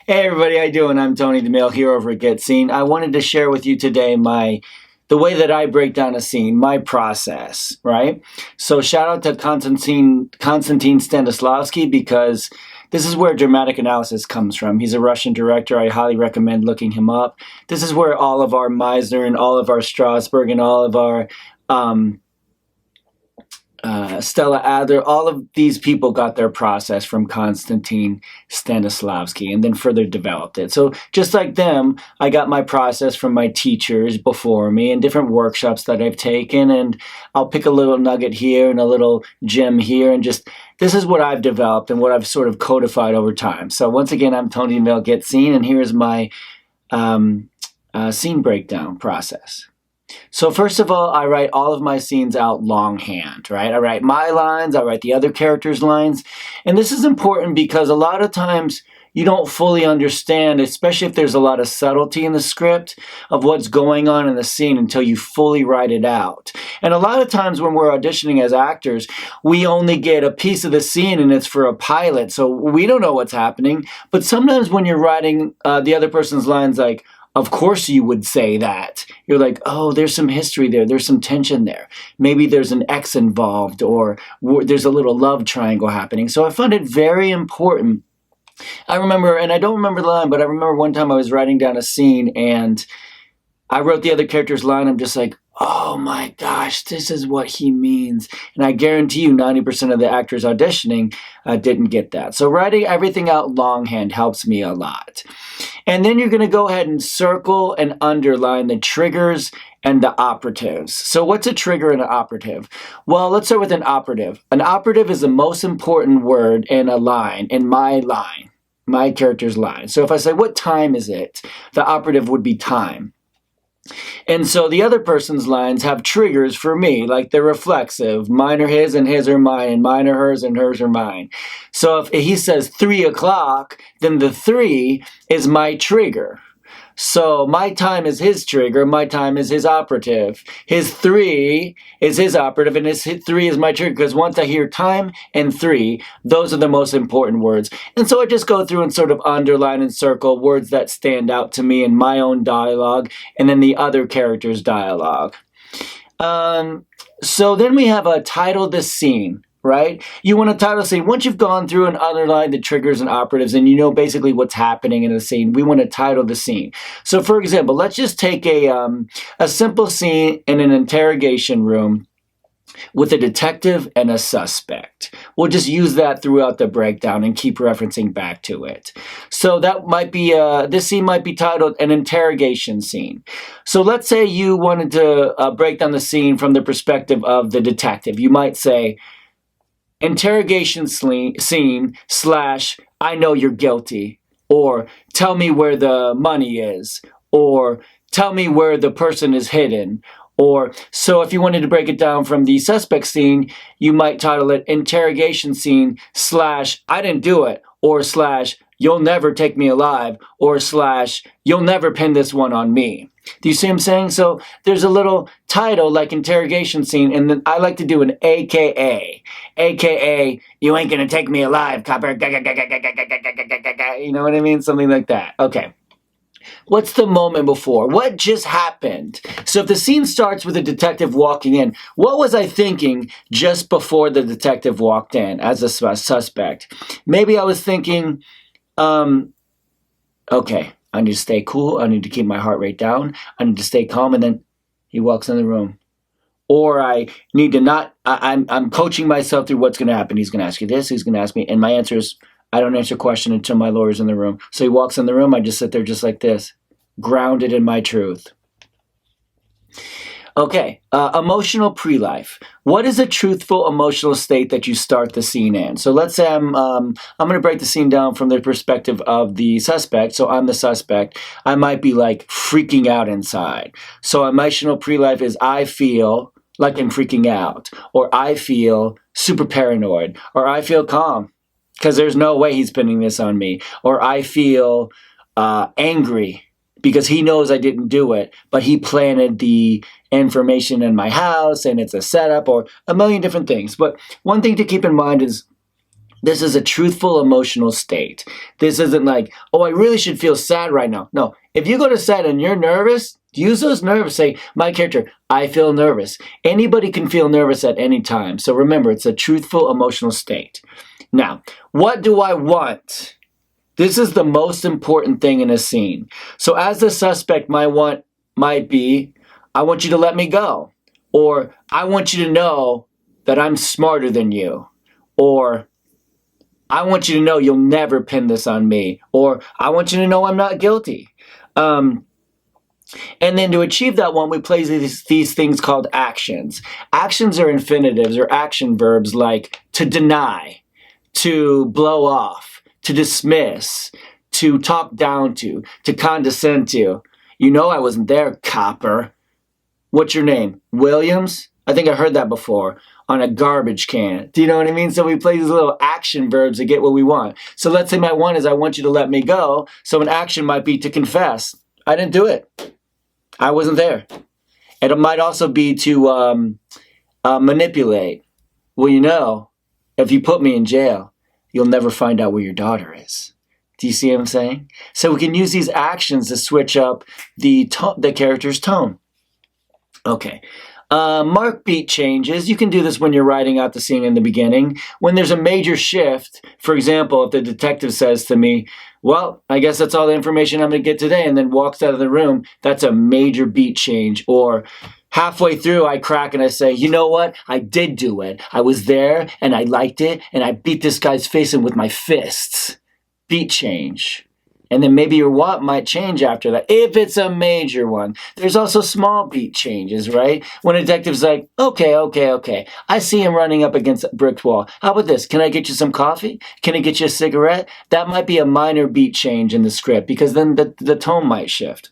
Hey everybody, how you doing? I'm Tony DeMil here over at Get Seen. I wanted to share with you today the way that I break down a scene, my process, right? So shout out to Konstantin Stanislavski because this is where dramatic analysis comes from. He's a Russian director. I highly recommend looking him up. This is where all of our Meisner and all of our Strasberg and all of our Stella Adler, all of these people got their process from Konstantin Stanislavski and then further developed it. So just like them, I got my process from my teachers before me and different workshops that I've taken, and I'll pick a little nugget here and a little gem here, and just this is what I've developed and what I've sort of codified over time. So once again, I'm Tony DeMil, Get Seen, and here's my scene breakdown process. So first of all, I write all of my scenes out longhand, right? I write my lines, I write the other characters' lines. And this is important because a lot of times you don't fully understand, especially if there's a lot of subtlety in the script of what's going on in the scene until you fully write it out. And a lot of times when we're auditioning as actors, we only get a piece of the scene and it's for a pilot. So we don't know what's happening. But sometimes when you're writing the other person's lines, like, of course you would say that. You're like, oh, there's some history there. There's some tension there. Maybe there's an ex involved, or there's a little love triangle happening. So I find it very important. I remember, and I don't remember the line, but I remember one time I was writing down a scene and I wrote the other character's line. I'm just like, oh my gosh, this is what he means. And I guarantee you 90% of the actors auditioning didn't get that. So writing everything out longhand helps me a lot. And then you're going to go ahead and circle and underline the triggers and the operatives. So what's a trigger and an operative? Well, let's start with an operative. An operative is the most important word in a line, in my character's line. So if I say, what time is it? The operative would be time. And so the other person's lines have triggers for me, like they're reflexive. Mine are his and his are mine, and mine are hers and hers are mine. So if he says 3 o'clock, then the 3 is my trigger. So my time is his trigger, my time is his operative. His 3 is his operative, and his 3 is my trigger, because once I hear time and 3, those are the most important words. And so I just go through and sort of underline and circle words that stand out to me in my own dialogue, and then the other character's dialogue. So then we have a title the scene. Right? You want to title a scene. Once you've gone through and underlined the triggers and operatives and you know basically what's happening in the scene, we want to title the scene. So for example, let's just take a simple scene in an interrogation room with a detective and a suspect. We'll just use that throughout the breakdown and keep referencing back to it. So that might be, this scene might be titled an interrogation scene. So let's say you wanted to break down the scene from the perspective of the detective. You might say, interrogation scene / I know you're guilty, or tell me where the money is, or tell me where the person is hidden. Or so if you wanted to break it down from the suspect scene, you might title it interrogation scene / I didn't do it, or / you'll never take me alive, or / you'll never pin this one on me. Do you see what I'm saying? So there's a little title like interrogation scene, and then I like to do an AKA. AKA, you ain't gonna take me alive, copper. You know what I mean? Something like that. Okay. What's the moment before? What just happened? So if the scene starts with a detective walking in, what was I thinking just before the detective walked in as a suspect? Maybe I was thinking, okay, I need to stay cool. I need to keep my heart rate down. I need to stay calm. And then he walks in the room. Or I need to not, I'm coaching myself through what's going to happen. He's going to ask you this. He's going to ask me. And my answer is, I don't answer a question until my lawyer's in the room. So he walks in the room. I just sit there just like this, grounded in my truth. Okay, emotional pre-life. What is a truthful emotional state that you start the scene in? So let's say I'm going to break the scene down from the perspective of the suspect. So I'm the suspect. I might be like freaking out inside. So emotional pre-life is I feel like I'm freaking out, or I feel super paranoid, or I feel calm because there's no way he's pinning this on me, or I feel angry because he knows I didn't do it, but he planted the information in my house and it's a setup, or a million different things. But one thing to keep in mind is This is a truthful emotional state. This isn't like, oh, I really should feel sad right now. No, if you go to sad and you're nervous, use those nerves. Say, my character, I feel nervous. Anybody can feel nervous at any time. So remember, it's a truthful emotional state. Now, what do I want? This is the most important thing in a scene. So as the suspect, my want might be, I want you to let me go. Or I want you to know that I'm smarter than you. Or I want you to know you'll never pin this on me. Or I want you to know I'm not guilty. And then to achieve that one, we play these things called actions. Actions are infinitives or action verbs like to deny, to blow off, to dismiss, to talk down to condescend to. You know I wasn't there, copper. What's your name? Williams? I think I heard that before. On a garbage can. Do you know what I mean? So we play these little action verbs to get what we want. So let's say my one is I want you to let me go. So an action might be to confess. I didn't do it. I wasn't there. And it might also be to manipulate. Well, you know, if you put me in jail, you'll never find out where your daughter is. Do you see what I'm saying? So we can use these actions to switch up the character's tone. Okay. Mark beat changes. You can do this when you're writing out the scene in the beginning. When there's a major shift, for example, if the detective says to me, well, I guess that's all the information I'm going to get today, and then walks out of the room, that's a major beat change. Or halfway through, I crack and I say, you know what? I did do it. I was there, and I liked it, and I beat this guy's face in with my fists. Beat change. And then maybe your want might change after that, if it's a major one. There's also small beat changes, right? When a detective's like, okay. I see him running up against a brick wall. How about this? Can I get you some coffee? Can I get you a cigarette? That might be a minor beat change in the script, because then the tone might shift.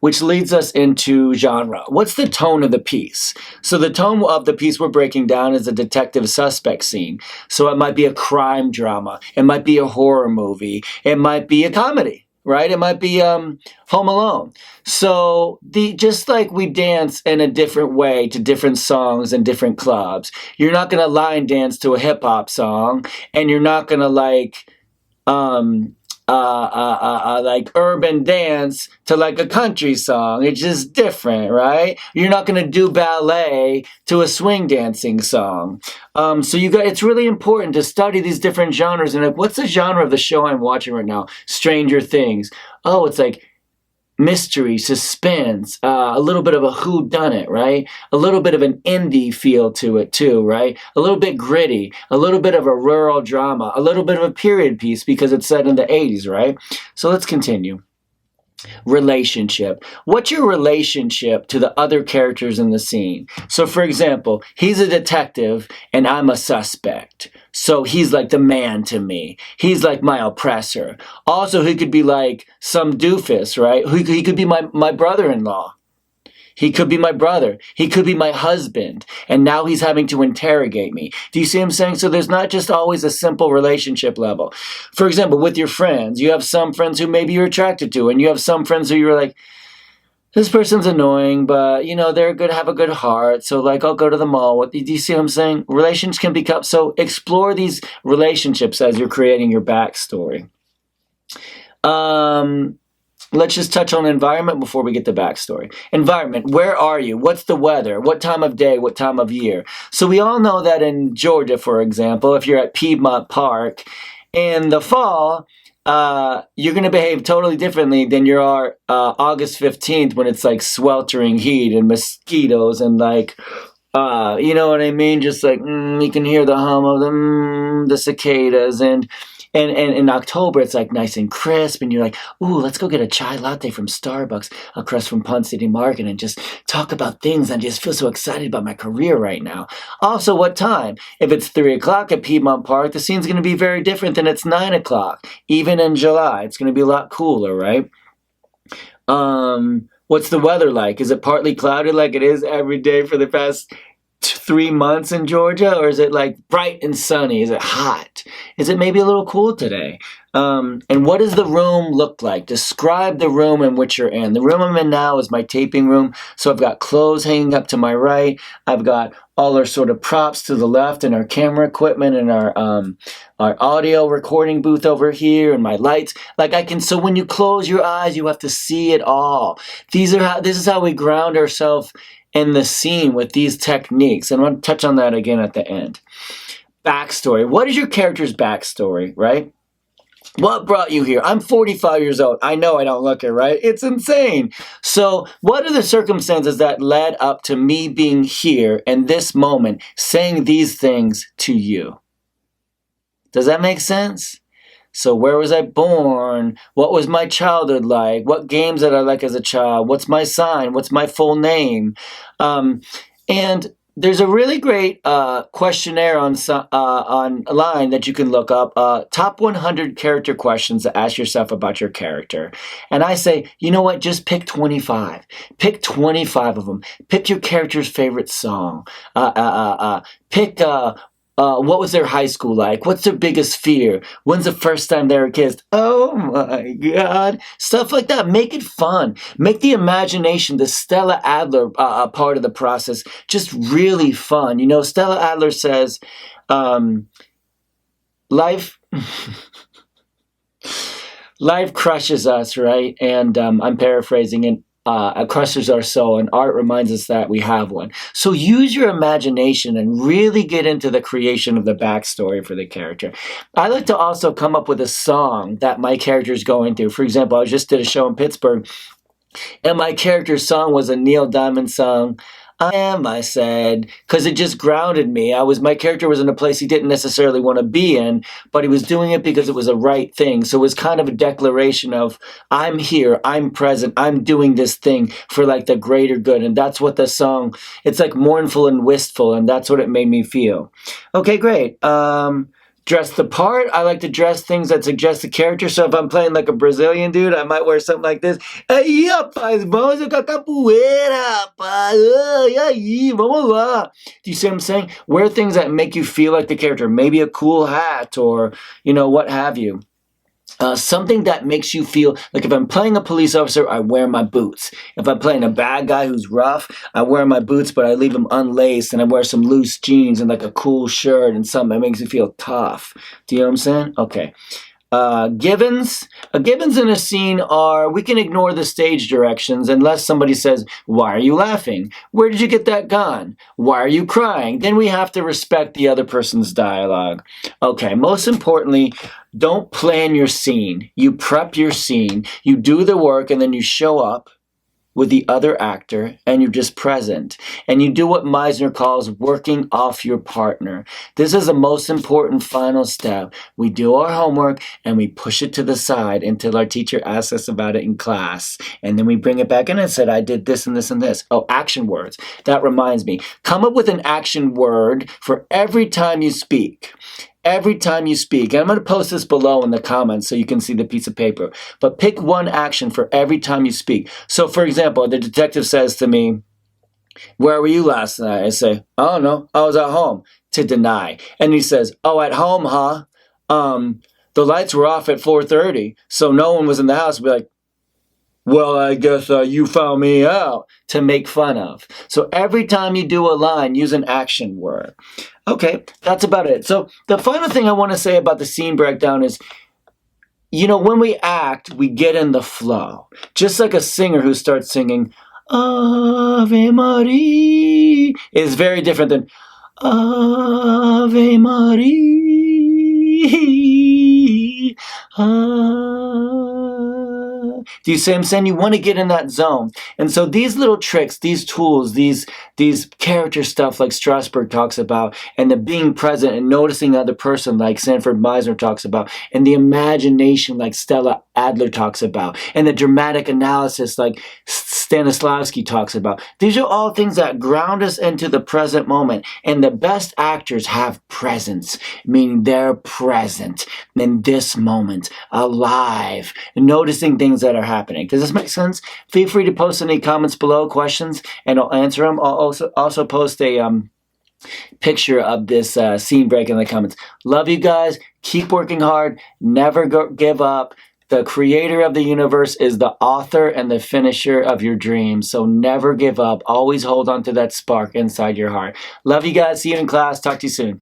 Which leads us into genre. What's the tone of the piece? So the tone of the piece we're breaking down is a detective suspect scene. So it might be a crime drama. It might be a horror movie. It might be a comedy, right? It might be Home Alone. So just like we dance in a different way to different songs and different clubs, you're not going to line dance to a hip hop song, and you're not going to like urban dance to like a country song. It's just different, right? You're not going to do ballet to a swing dancing song. So it's really important to study these different genres. And like, what's the genre of the show I'm watching right now? Stranger Things. Oh, it's like mystery, suspense, a little bit of a whodunit, right? A little bit of an indie feel to it too, right? A little bit gritty, a little bit of a rural drama, a little bit of a period piece because it's set in the 80s, right? So let's continue. Relationship. What's your relationship to the other characters in the scene? So for example, he's a detective and I'm a suspect. So he's like the man to me. He's like my oppressor. Also, he could be like some doofus, right? He could be my brother-in-law. He could be my brother. He could be my husband. And now he's having to interrogate me. Do you see what I'm saying? So there's not just always a simple relationship level. For example, with your friends, you have some friends who maybe you're attracted to, and you have some friends who you're like, this person's annoying, but, you know, they're good, have a good heart. So, like, I'll go to the mall. Do you see what I'm saying? Relations can become, so explore these relationships as you're creating your backstory. Let's just touch on environment before we get to backstory. Environment, where are you? What's the weather? What time of day? What time of year? So we all know that in Georgia, for example, if you're at Piedmont Park, in the fall, you're going to behave totally differently than you are August 15th when it's like sweltering heat and mosquitoes and like, you know what I mean? Just like, you can hear the hum of the cicadas and in October, it's like nice and crisp, and you're like, ooh, let's go get a chai latte from Starbucks across from Pond City Market and just talk about things. I just feel so excited about my career right now. Also, what time? If it's 3 o'clock at Piedmont Park, the scene's going to be very different than it's 9 o'clock. Even in July, it's going to be a lot cooler, right? What's the weather like? Is it partly cloudy like it is every day for the past 3 months in Georgia, or is it like bright and sunny? Is it hot? Is it maybe a little cool today? And what does the room look like? Describe the room in which you're in. The room I'm in now is my taping room. So I've got clothes hanging up to my right. I've got all our sort of props to the left, and our camera equipment, and our audio recording booth over here, and my lights. So when you close your eyes, you have to see it all. This is how we ground ourselves in the scene with these techniques. And I'm going to touch on that again at the end. Backstory. What is your character's backstory, right? What brought you here? I'm 45 years old. I know I don't look it, right? It's insane. So what are the circumstances that led up to me being here in this moment, saying these things to you? Does that make sense? So where was I born? What was my childhood like? What games did I like as a child? What's my sign? What's my full name? And there's a really great questionnaire online that you can look up, top 100 character questions to ask yourself about your character. And I say, you know what, just pick 25. Pick 25 of them. Pick your character's favorite song. Pick what was their high school like? What's their biggest fear? When's the first time they were kissed? Oh my God. Stuff like that. Make it fun. Make the imagination, the Stella Adler part of the process, just really fun. You know, Stella Adler says, life crushes us, right? And I'm paraphrasing it. It crushes our soul, and art reminds us that we have one. So use your imagination and really get into the creation of the backstory for the character. I like to also come up with a song that my character is going through. For example, I just did a show in Pittsburgh, and my character's song was a Neil Diamond song. I said, because it just grounded me. My character was in a place he didn't necessarily want to be in, but he was doing it because it was a right thing. So it was kind of a declaration of, I'm here, I'm present, I'm doing this thing for like the greater good. And that's what the song, it's like mournful and wistful, and that's what it made me feel. Okay, great. Dress the part. I like to dress things that suggest the character. So if I'm playing like a Brazilian dude, I might wear something like this. Aí, rapaz, vamos jogar capoeira, rapaz. Aí, vamos lá. Do you see what I'm saying? Wear things that make you feel like the character. Maybe a cool hat, or, you know, what have you. Something that makes you feel like if I'm playing a police officer, I wear my boots. If I'm playing a bad guy who's rough, I wear my boots, but I leave them unlaced, and I wear some loose jeans and like a cool shirt and something that makes you feel tough. Do you know what I'm saying? Okay. Givens. Givens in a scene are, we can ignore the stage directions unless somebody says, why are you laughing? Where did you get that gun? Why are you crying? Then we have to respect the other person's dialogue. Okay, most importantly, don't plan your scene. You prep your scene, you do the work, and then you show up with the other actor, and you're just present. And you do what Meisner calls working off your partner. This is the most important final step. We do our homework, and we push it to the side until our teacher asks us about it in class. And then we bring it back in and said, I did this and this and this. Oh, action words. That reminds me. Come up with an action word for every time you speak. Every time you speak. And I'm going to post this below in the comments so you can see the piece of paper. But pick one action for every time you speak. So, for example, the detective says to me, where were you last night? I say, oh, no, I was at home. To deny. And he says, oh, at home, huh? The lights were off at 4:30, so no one was in the house. I'd be like, well, I guess you found me out, to make fun of. So every time you do a line, use an action word. Okay, that's about it. So the final thing I want to say about the scene breakdown is, you know, when we act, we get in the flow. Just like a singer who starts singing, Ave Maria, is very different than Ave Maria. Do you see what I'm saying? You want to get in that zone. And so these little tricks, these tools, these character stuff like Strasberg talks about, and the being present and noticing the other person like Sanford Meisner talks about, and the imagination like Stella Adler talks about, and the dramatic analysis like Stanislavski talks about. These are all things that ground us into the present moment. And the best actors have presence, meaning they're present in this moment, alive, noticing things that are happening. Does this make sense? Feel free to post any comments below, questions, and I'll answer them. I'll also post a picture of this scene break in the comments. Love you guys. Keep working hard. Never give up. The creator of the universe is the author and the finisher of your dreams. So never give up. Always hold on to that spark inside your heart. Love you guys. See you in class. Talk to you soon.